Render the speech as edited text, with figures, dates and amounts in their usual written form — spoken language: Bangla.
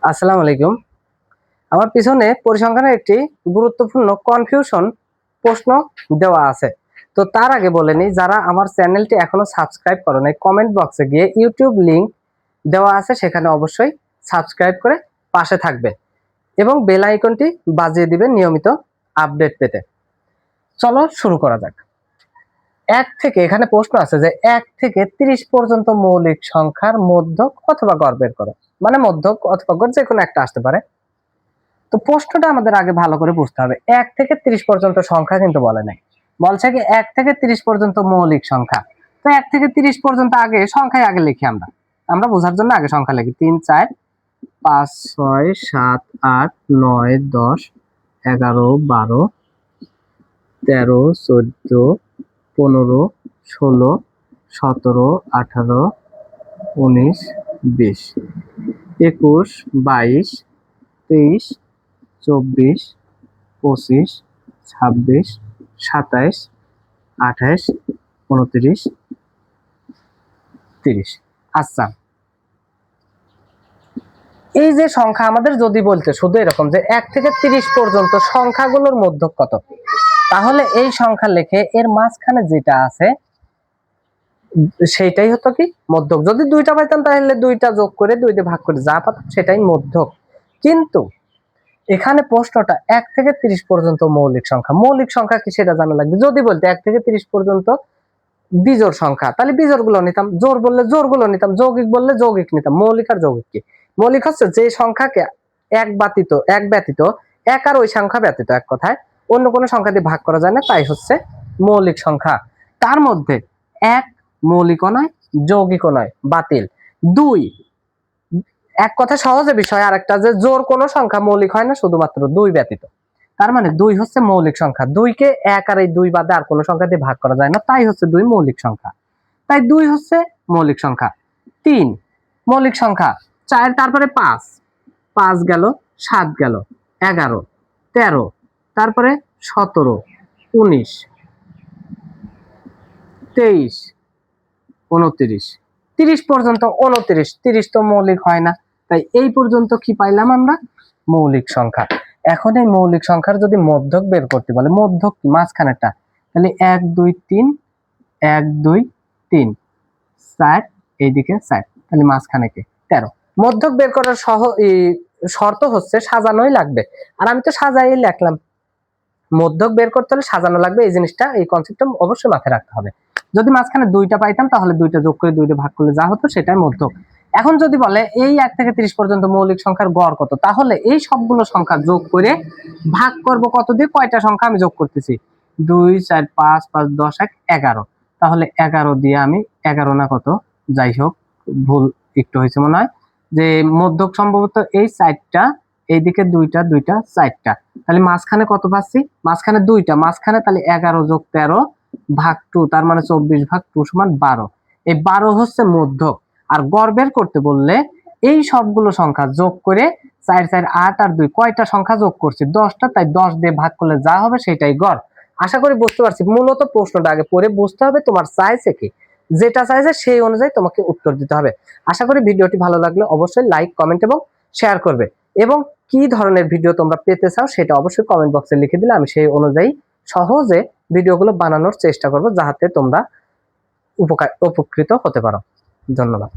আসসালামু আলাইকুম। আমার পিছনে পরিসংখ্যানের একটি গুরুত্বপূর্ণ কনফিউশন প্রশ্ন দেওয়া আছে। তো তার আগে বলে নিই, যারা আমার চ্যানেলটি এখনো সাবস্ক্রাইব করো নাই, কমেন্ট বক্সে গিয়ে ইউটিউব লিংক দেওয়া আছে, সেখানে অবশ্যই সাবস্ক্রাইব করে পাশে থাকবে এবং বেল আইকনটি বাজিয়ে দিবেন নিয়মিত আপডেট পেতে। চলো শুরু করা যাক। এখানে প্রশ্ন আছে যে 1 থেকে 30 পর্যন্ত মৌলিক সংখ্যার মধ্যক অথবা গড় বের করো। মানে মধ্যক অথবা গড় যে কোনো একটা আসতে পারে। তো প্রশ্নটা আমাদের আগে ভালো করে বুঝতে হবে। 1 থেকে 30 পর্যন্ত সংখ্যা কিন্তু বলে নাই, বলছে কি 1 থেকে 30 পর্যন্ত মৌলিক সংখ্যা। তো 1 থেকে 30 পর্যন্ত আগে সংখ্যায় আগে লিখি, আমরা বোঝার জন্য আগে সংখ্যা লিখি। 3 4 5 6 7 8 9 10 11 12 13 14 15 16 17 18 19 20 21 22 23 24 25 26 27 28 29 30। আচ্ছা, এই যে সংখ্যা আমাদের যদি বলতে শুধু এরকম যে 1 থেকে 30 পর্যন্ত সংখ্যাগুলোর মধ্যক কত, তাহলে এই সংখ্যা লিখে এর মাঝখানে যেটা আছে সেটাই হতো কি মধ্যক। যদি দুইটা পাইতাম তাহলে দুইটা যোগ করে 2 দিয়ে ভাগ করে যা পাতাম সেটাই মধ্যক। কিন্তু এখানে প্রশ্নটা 1 থেকে 30 পর্যন্ত মৌলিক সংখ্যা। মৌলিক সংখ্যা কি সেটা জানা লাগবে। যদি বলতে 1 থেকে 30 পর্যন্ত বিজোড় সংখ্যা, তাহলে বিজোড় গুলো নিতাম। জোড় বললে জোড় গুলো নিতাম। যৌগিক বললে যৌগিক নিতাম। মৌলিক আর যৌগিক কি? মৌলিক হচ্ছে যে সংখ্যাকে এক ব্যতীত এক আর ওই সংখ্যা ব্যতীত এক কথায় অন্য কোনো সংখ্যা দিয়ে ভাগ করা যায় না, তাই হচ্ছে মৌলিক সংখ্যা। তার মধ্যে এক মৌলিকও নয়, যৌগিকও নয়, বাতিল। 2 এক কথা সহজে বিষয়। আর একটা যে জোড় কোনো সংখ্যা মৌলিক হয় না শুধুমাত্র 2 ব্যতীত। তার মানে 2 হচ্ছে মৌলিক সংখ্যা। 2 কে 1 আর এই 2 বাদে আর কোনো সংখ্যা দিয়ে ভাগ করা যায় না, তাই হচ্ছে 2 মৌলিক সংখ্যা। তাই 2 হচ্ছে মৌলিক সংখ্যা। 3 মৌলিক সংখ্যা। 4 তারপরে 5 5 গেল, 7 গেল, 11 13 তারপরে 17 19 23 29 30 পর্যন্ত। 29 তো মৌলিক হয় না, তাই এই পর্যন্ত কি পাইলাম আমরা? মৌলিক সংখ্যা। এখন এই মৌলিক সংখ্যার যদি মধ্যক বের করতে বলে, মধ্যক কি মাঝখানেরটা, তাহলে 1 2 3 1 2 3 4 এইদিকে 4, তাহলে মাঝখানে কি 13। মধ্যক বের করার শর্ত হচ্ছে সাজানোই লাগবে। আর আমি তো সাজাই লিখলাম। মধ্যক বের করতে হলে সাজানো লাগবে, এই জিনিসটা, এই কনসেপ্টটা অবশ্যই মাথায় রাখতে হবে। যদি মাঝখানে 2টা পাইতাম তাহলে 2টা যোগ করে 2 দিয়ে ভাগ করলে যা হতো সেটাই মধ্যক। এখন যদি বলে এই 1 থেকে 30 পর্যন্ত মৌলিক সংখ্যার গড় কত, তাহলে এই সবগুলো সংখ্যা যোগ করে ভাগ করব কত দিয়ে? কয়টা সংখ্যা আমি যোগ করতেছি? 2 4 5 5 10 1 11। তাহলে 11 দিয়ে আমি 11 না কত, যাই হোক ভুল একটু হয়েছে মনে হয়, যে মধ্যক সম্ভবত এই 4টা, এইদিকে 2টা 2টা 4টা, তাহলে মাঝখানে কত পাচ্ছি? মাঝখানে 2টা, মাঝখানে তাহলে 11 যোগ 13 ভাগ 2, তার মানে 24 ভাগ 2 সমান 12। এই 12 হচ্ছে মধ্যক। আর গড় বের করতে বললে এই সবগুলো সংখ্যা যোগ করে 4 4 8 আর 2 কয়টা সংখ্যা যোগ করছি? 10টা, তাই 10 দিয়ে ভাগ করলে যা হবে সেটাই গড়। আশা করি বুঝতে পারছি। মূলত প্রশ্নটা আগে পড়ে বুঝতে হবে তোমার চাইছে কি, যেটা চাইছে সেই অনুযায়ী তোমাকে উত্তর দিতে হবে। আশা করি ভিডিওটি ভালো লাগলে অবশ্যই লাইক কমেন্ট এবং শেয়ার করবে, এবং কি ধরনের ভিডিও তোমরা পেতে চাও সেটা অবশ্যই কমেন্ট বক্সে লিখে দিলে আমি সেই অনুযায়ী সহজে ভিডিওগুলো বানানোর চেষ্টা করব, যাতে তোমরা উপকৃত হতে পারো। ধন্যবাদ।